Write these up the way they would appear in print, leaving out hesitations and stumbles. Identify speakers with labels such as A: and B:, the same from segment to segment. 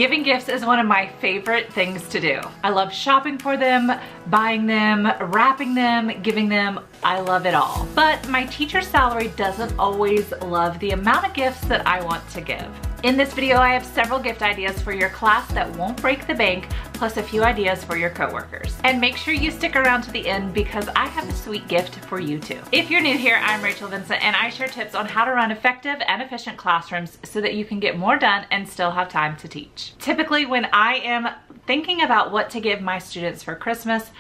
A: Giving gifts is one of my favorite things to do. I love shopping for them, buying them, wrapping them, giving them. I love it all. But my teacher's salary doesn't always love the amount of gifts that I want to give. In this video, I have several gift ideas for your class that won't break the bank, plus a few ideas for your coworkers. And make sure you stick around to the end because I have a sweet gift for you too. If you're new here, I'm Rachel Vincent and I share tips on how to run effective and efficient classrooms so that you can get more done and still have time to teach. Typically, when I am thinking about what to give my students for Christmas,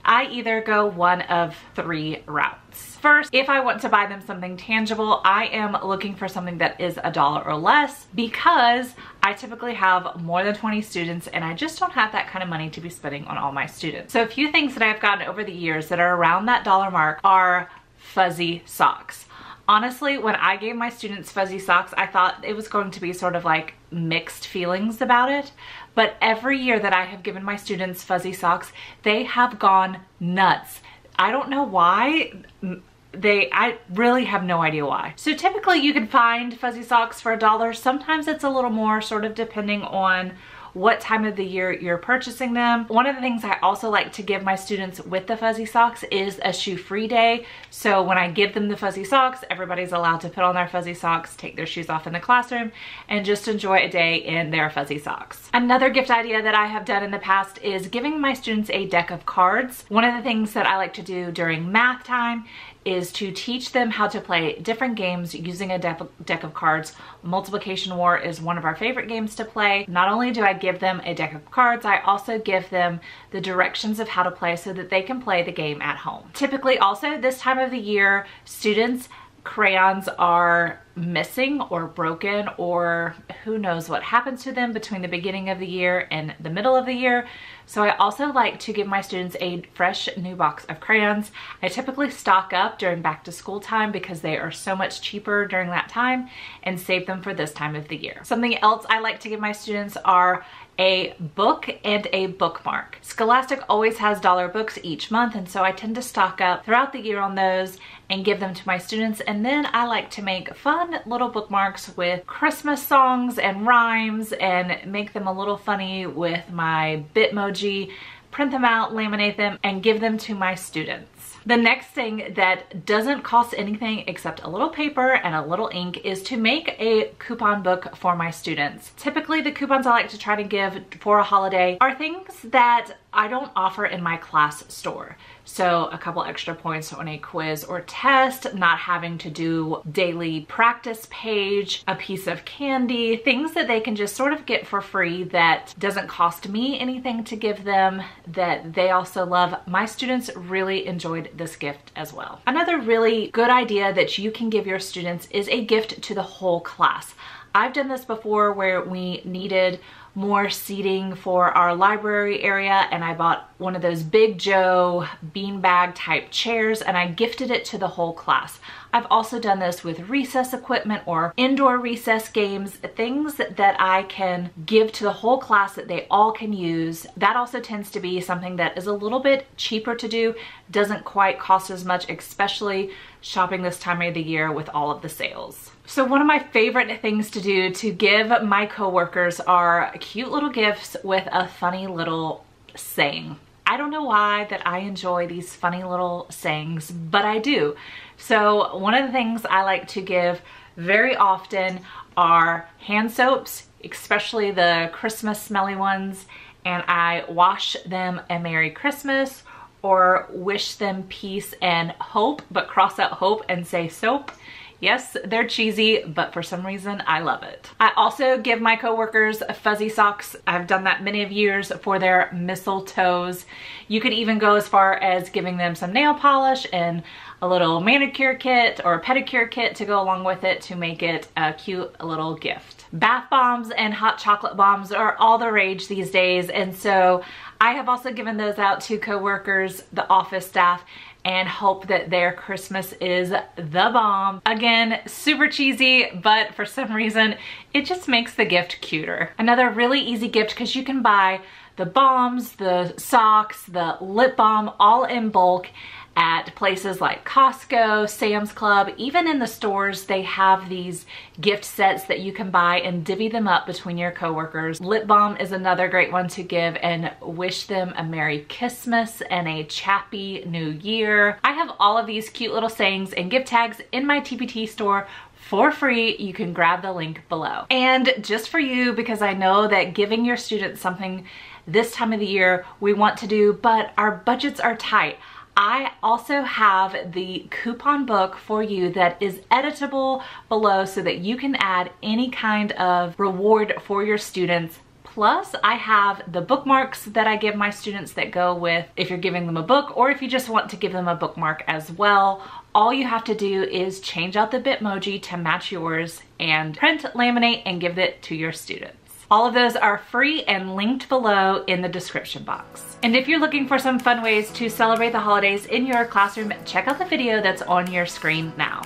A: I either go one of three routes. First, if I want to buy them something tangible, I am looking for something that is $1 or less because I typically have more than 20 students and I just don't have that kind of money to be spending on all my students. So a few things that I've gotten over the years that are around that dollar mark are fuzzy socks. Honestly, when I gave my students fuzzy socks, I thought it was going to be sort of like mixed feelings about it. But every year that I have given my students fuzzy socks, they have gone nuts. I don't know why. I really have no idea why. So typically you can find fuzzy socks for $1. Sometimes it's a little more, sort of depending on what time of the year you're purchasing them. One of the things I also like to give my students with the fuzzy socks is a shoe-free day. So when I give them the fuzzy socks, everybody's allowed to put on their fuzzy socks, take their shoes off in the classroom, and just enjoy a day in their fuzzy socks. Another gift idea that I have done in the past is giving my students a deck of cards. One of the things that I like to do during math time is to teach them how to play different games using a deck of cards. Multiplication War is one of our favorite games to play. Not only do I give them a deck of cards, I also give them the directions of how to play so that they can play the game at home. Typically also this time of the year, students' crayons are missing or broken, or who knows what happens to them between the beginning of the year and the middle of the year. So I also like to give my students a fresh new box of crayons. I typically stock up during back to school time because they are so much cheaper during that time, and save them for this time of the year. Something else I like to give my students are a book and a bookmark. Scholastic always has dollar books each month, and so I tend to stock up throughout the year on those and give them to my students. And then I like to make fun little bookmarks with Christmas songs and rhymes and make them a little funny with my Bitmoji, print them out, laminate them, and give them to my students. The next thing that doesn't cost anything except a little paper and a little ink is to make a coupon book for my students. Typically the coupons I like to try to give for a holiday are things that I don't offer in my class store. So a couple extra points on a quiz or test, not having to do daily practice page, a piece of candy, things that they can just sort of get for free that doesn't cost me anything to give them, that they also love. My students really enjoyed this gift as well. Another really good idea that you can give your students is a gift to the whole class. I've done this before where we needed more seating for our library area, and I bought one of those Big Joe beanbag type chairs and I gifted it to the whole class. I've also done this with recess equipment or indoor recess games, things that I can give to the whole class that they all can use. That also tends to be something that is a little bit cheaper to do, doesn't quite cost as much, especially shopping this time of the year with all of the sales. So one of my favorite things to do to give my coworkers are cute little gifts with a funny little saying. I don't know why that I enjoy these funny little sayings, but I do. So one of the things I like to give very often are hand soaps, especially the Christmas smelly ones, and I wash them a Merry Christmas or wish them peace and hope, but cross out hope and say soap. Yes, they're cheesy, but for some reason I love it. I also give my coworkers fuzzy socks. I've done that many of years for their mistletoes. You could even go as far as giving them some nail polish and a little manicure kit or a pedicure kit to go along with it to make it a cute little gift. Bath bombs and hot chocolate bombs are all the rage these days, and so I have also given those out to coworkers, the office staff, and hope that their Christmas is the bomb. Again, super cheesy, but for some reason, it just makes the gift cuter. Another really easy gift, because you can buy the bombs, the socks, the lip balm, all in bulk, at places like Costco, Sam's Club, even in the stores, they have these gift sets that you can buy and divvy them up between your coworkers. Lip balm is another great one to give and wish them a Merry Christmas and a Chappy New Year. I have all of these cute little sayings and gift tags in my TPT store for free. You can grab the link below. And just for you, because I know that giving your students something this time of the year we want to do, but our budgets are tight, I also have the coupon book for you that is editable below so that you can add any kind of reward for your students. Plus, I have the bookmarks that I give my students that go with if you're giving them a book, or if you just want to give them a bookmark as well. All you have to do is change out the Bitmoji to match yours and print, laminate, and give it to your students. All of those are free and linked below in the description box. And if you're looking for some fun ways to celebrate the holidays in your classroom, check out the video that's on your screen now.